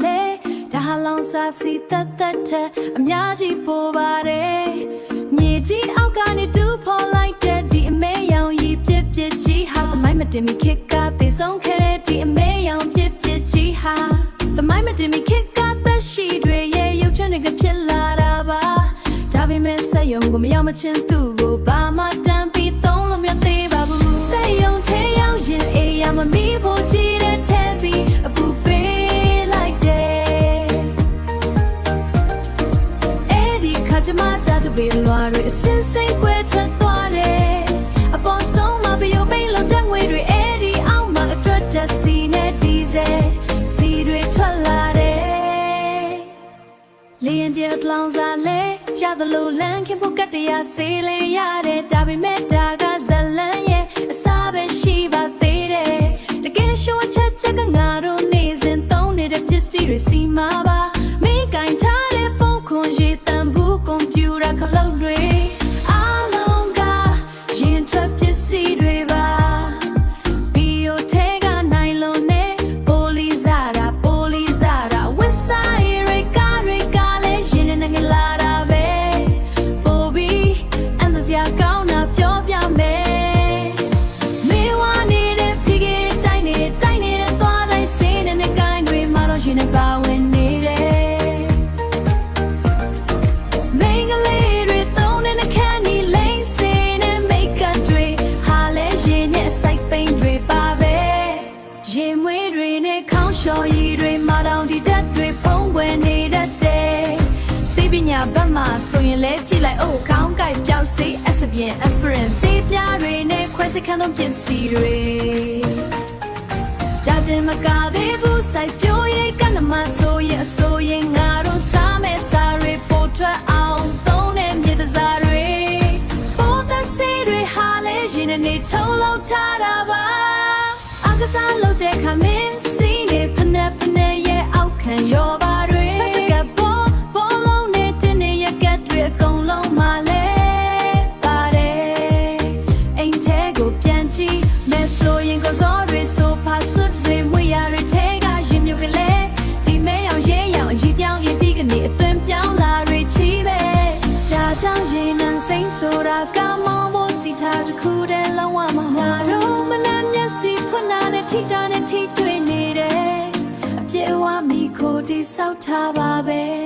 လေဒါဟာလောင်စာစီတက်တက်တဲ့အများကြီးပေါ်ပါတယ်မြေကြီးအောက်ကနေတူဖော်လိုက်တဲ့ဒီအမဲရောင်ကြီးပြစ်ပြစ်ကြီးဟာသမိုင်းမတင်မီခစ်ကသေဆုံးခဲ့တဲ့ဒီအမဲရောင်ပြစ်ပြစ်ကြီးဟာသမိုင်းမတင်မီခစ်ကသက်ရှိတွေရဲ့ရုပ်ချွန်းတွေကဖြစ်လာတာပါဒါပေမဲ့စက်ယုံကိုမရောက်မချင်းသူ့ကိုဘာမှတမ်းပြီးသုံးလို့မသေးပါဘူးစက်ယုံထဲရောက်ရင်အေးရမမီဖို့ကြည့်တဲ့ထဲပြီးအပူပေးလိုက်တယ်အဲ့ဒီခါကျမတာသူပေးလွားတွေအစင်းစိတ်ကွဲထွက်သွားတယ်အပေါ်ဆုံးမှာပြိုပိတ်လို့တက်ငွေတွေအဲ့ဒီအောက်မှာအတွက်တက်စီနဲ့ဒီဇယ်စီတွေထွက်လာတယ်လင်းပြတ်လောင်စားလဲရသလိုလမ်းခင်ဖို့ကတရားစေးလေးရတဲ့ဒါပေမဲ့ဒါကဇလန်းရဲ့အစားပဲရှိပါသေးတယ်တကယ်ရှိုးချက်ကငါတို့နေစဉ်သုံးနေတဲ့ပစ္စည်းတွေစီမှာပါမိကင်ထားတဲ့ဖုန်းခွန်ရေးတန်ဘူးကွန်ပျူတာခလုတ်တွေအားလုံးကရင်ထွက်ပစ္စည်းတွေပါဘီယိုထဲကနိုင်လုံးနဲ့ပိုလီဇာတာဝက်ဆိုင်ရိကာလည်းရင်နဲ့ငလာတာပဲပိုဘီအန်သစရာကောင်းတာပြောပြမယ်မေဝါနေတဲ့ဖိကေတိုင်းနေတဲ့သွားတိုင်းစင်းနဲ့ကိုင်းတွေမှာတော့ရင်နဲ့ပါဝင်နေတယ်မင်္ဂလေးတွေသုံးတဲ့ခန်းဒီလိမ့်စင်းနဲ့မိတ်ကပ်တွေဟာလဲရင်နဲ့စိုက်ပိန်တွေပါပဲရင်မွေးတွေနဲ့ခေါင်းလျှော်ရည်တွေမှာတောင်ဒီတက်တွေဖုံးကွယ်နေတတ်တယ်စေပညာဘက်မှာဆိုရင်လဲကြည့်လိုက်အိုးခေါင်းကိုက်ပြောက်စေအစပြင် aspirin စေးပြားတွေနဲ့ခွဲစိတ်ခန်းသောပစ္စည်းတွေဒါတင်မကသေးဘူးစိုက်ပြိုးရိတ်ကနမဆိုရင်အဆိုရင်ငါတို့စားမဲ့စားတွေပို့ထွက်အောင်သုံးတဲ့မြေသစားတွေပိုသက်စေးတွေဟာလဲရင်နဲ့နေထုံလုံးထားတာပါအကစားလုပ်တဲ့ခါမင်းစီးနေဖနက်ရဲ့အောက်ခံရောပါတွေစကဘောလုံးနဲ့တင်းနေရကတ်တွေအကုန်လုံးမလဲပါတယ်အိမ်ထဲကိုပြန်ကြည့်မဲဆိုရင်ကိုစောတွေဆိုဖာဆွတ်တွေမွေရတွေထဲကရင်မြုပ်ကလေးဒီမဲရောင်ရဲရောင်အကြီးကြောင်ရင်ပြီးကနေအသွင်ပြောင်းလာတွေချီပဲဒါကြောင့်ရင်နံစိမ့်ဆိုတာကမောင်းဖို့စီထားတစ်ခုတည်းလုံးဝမဟုတ်တော့မနှမ်းမျက်စိဖွင့်လာတဲ့ထိတာနဲ့ထိတွေ့နေတယ်အပြေဝါမိခိုတိဆောက်ထားပါပဲ